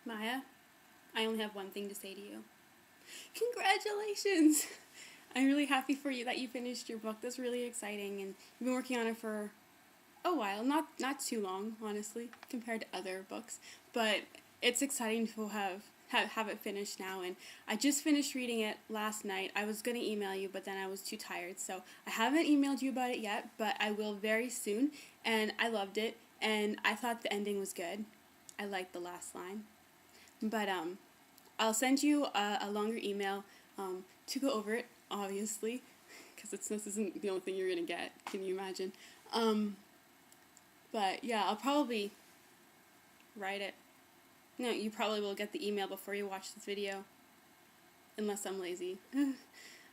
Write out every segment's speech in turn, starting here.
Maya, I only have one thing to say to you. Congratulations! I'm really happy for you that you finished your book. That's really exciting, and you've been working on it for a while. Not too long, honestly, compared to other books, but it's exciting to have it finished now. And I just finished reading it last night. I was gonna email you, but then I was too tired, so I haven't emailed you about it yet, but I will very soon. And I loved it, and I thought the ending was good. I liked the last line, but I'll send you a longer email to go over it, obviously, because this isn't the only thing you're gonna get. Can you imagine? But yeah, I'll probably write it. No, you probably will get the email before you watch this video, unless I'm lazy.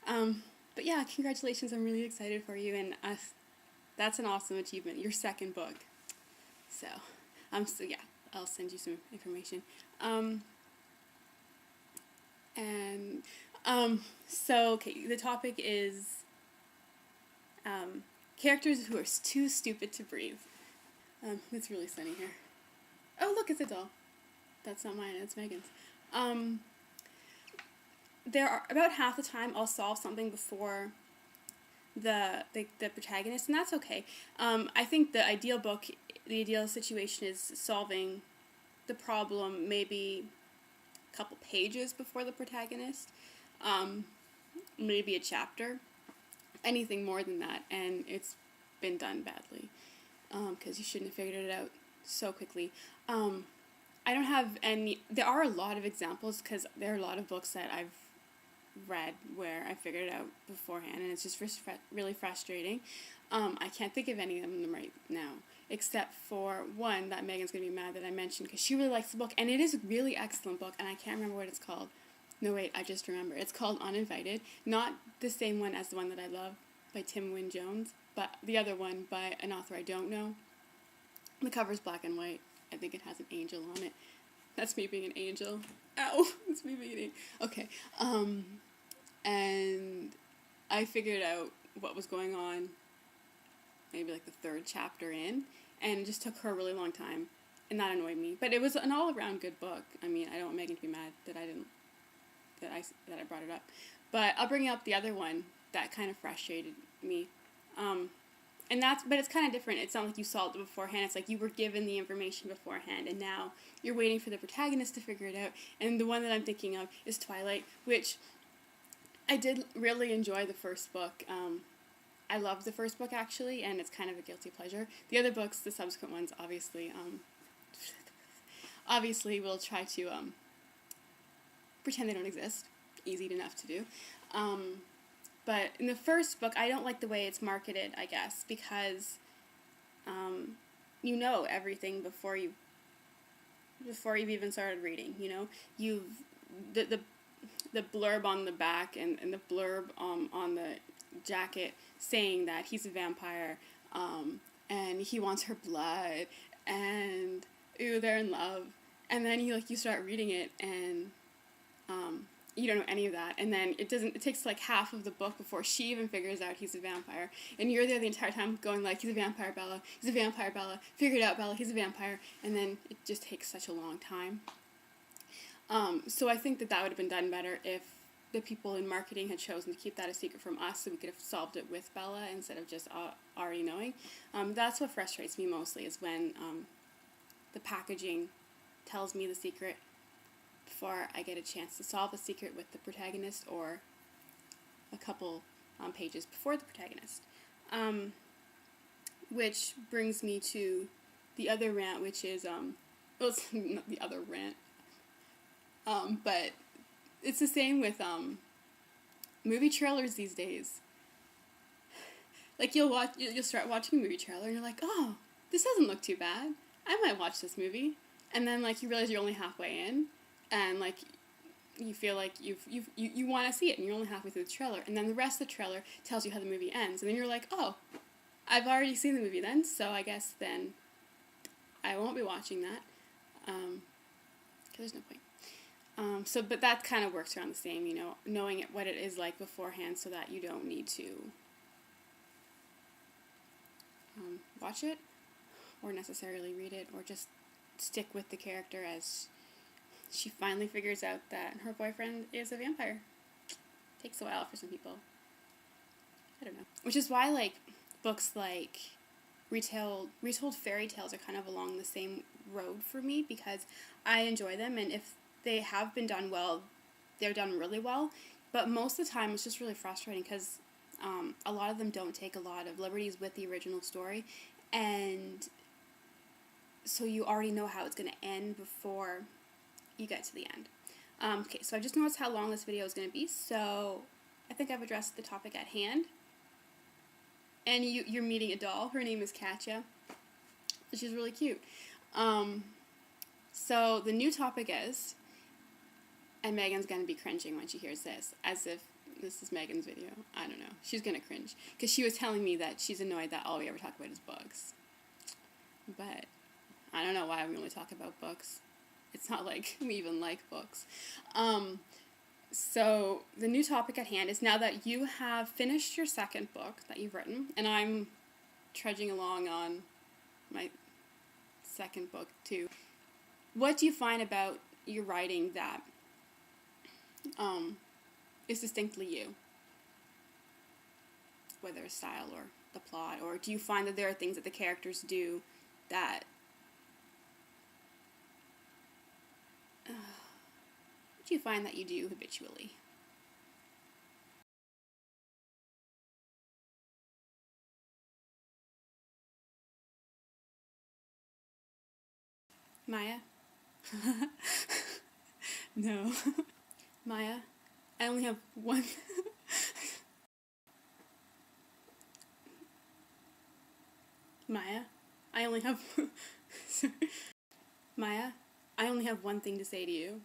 But yeah, congratulations! I'm really excited for you, and that's an awesome achievement. Your second book. So yeah, I'll send you some information. So okay, the topic is characters who are too stupid to breathe. It's really sunny here. Oh, look, it's a doll. That's not mine, it's Megan's. There are, about half the time I'll solve something before the protagonist, and that's okay. I think the ideal situation is solving the problem maybe a couple pages before the protagonist, maybe a chapter. Anything more than that, and it's been done badly, because you shouldn't have figured it out so quickly. I don't have any. There are a lot of examples, because there are a lot of books that I've read where I figured it out beforehand, and it's just really frustrating. I can't think of any of them right now, except for one that Megan's going to be mad that I mentioned, because she really likes the book, and it is a really excellent book, and I can't remember what it's called. No, wait, I just remember. It's called Uninvited. Not the same one as the one that I love by Tim Wynne-Jones, but the other one by an author I don't know. The cover's black and white. I think it has an angel on it. That's me being an angel. Ow! That's me being an angel. Okay. And I figured out what was going on maybe like the third chapter in, and it just took her a really long time, and that annoyed me. But it was an all-around good book. I mean, I don't want Megan to be mad that I brought it up. But I'll bring up the other one that kind of frustrated me. But it's kind of different. It's not like you solved it beforehand. It's like you were given the information beforehand, and now you're waiting for the protagonist to figure it out. And the one that I'm thinking of is Twilight, which I did really enjoy the first book. I loved the first book, actually, and it's kind of a guilty pleasure. The other books, the subsequent ones, obviously we'll try to pretend they don't exist. Easy enough to do. But in the first book, I don't like the way it's marketed, I guess, because you know everything before you've even started reading. You know, the blurb on the back and the blurb on the jacket saying that he's a vampire, and he wants her blood, and ooh, they're in love, and then you start reading it, and you don't know any of that, and then it takes like half of the book before she even figures out he's a vampire, and you're there the entire time going like, he's a vampire, Bella, he's a vampire, Bella, figure it out, Bella, he's a vampire, and then it just takes such a long time. So I think that would have been done better if the people in marketing had chosen to keep that a secret from us, so we could have solved it with Bella instead of just already knowing. That's what frustrates me mostly, is when the packaging tells me the secret before I get a chance to solve the secret with the protagonist, or a couple pages before the protagonist. Which brings me to the other rant, which is, well, it's not the other rant, but it's the same with movie trailers these days. Like, you'll start watching a movie trailer, and you're like, oh, this doesn't look too bad. I might watch this movie. And then, like, you realize you're only halfway in, and, like, you feel like you want to see it, and you're only halfway through the trailer, and then the rest of the trailer tells you how the movie ends, and then you're like, oh, I've already seen the movie then, so I guess then I won't be watching that, because there's no point. But that kind of works around the same, you know, knowing what it is like beforehand, so that you don't need to watch it, or necessarily read it, or just stick with the character as she finally figures out that her boyfriend is a vampire. Takes a while for some people. I don't know. Which is why, like, books like retold fairy tales are kind of along the same road for me, because I enjoy them, and if they have been done well, they're done really well. But most of the time, it's just really frustrating because a lot of them don't take a lot of liberties with the original story, and so you already know how it's going to end before you get to the end. Okay, so I just noticed how long this video is going to be, so I think I've addressed the topic at hand. And you're meeting a doll. Her name is Katya. She's really cute. So the new topic is, and Megan's going to be cringing when she hears this, as if this is Megan's video. I don't know. She's going to cringe. Because she was telling me that she's annoyed that all we ever talk about is books. But I don't know why we only talk about books. It's not like we even like books. So the new topic at hand is, now that you have finished your second book that you've written, and I'm trudging along on my second book too, what do you find about your writing that is distinctly you? Whether it's style or the plot, or do you find that there are things that the characters do that what do you find that you do habitually? Maya? No. Maya, I only have one. Maya, I only have. Sorry. Maya, I only have one thing to say to you.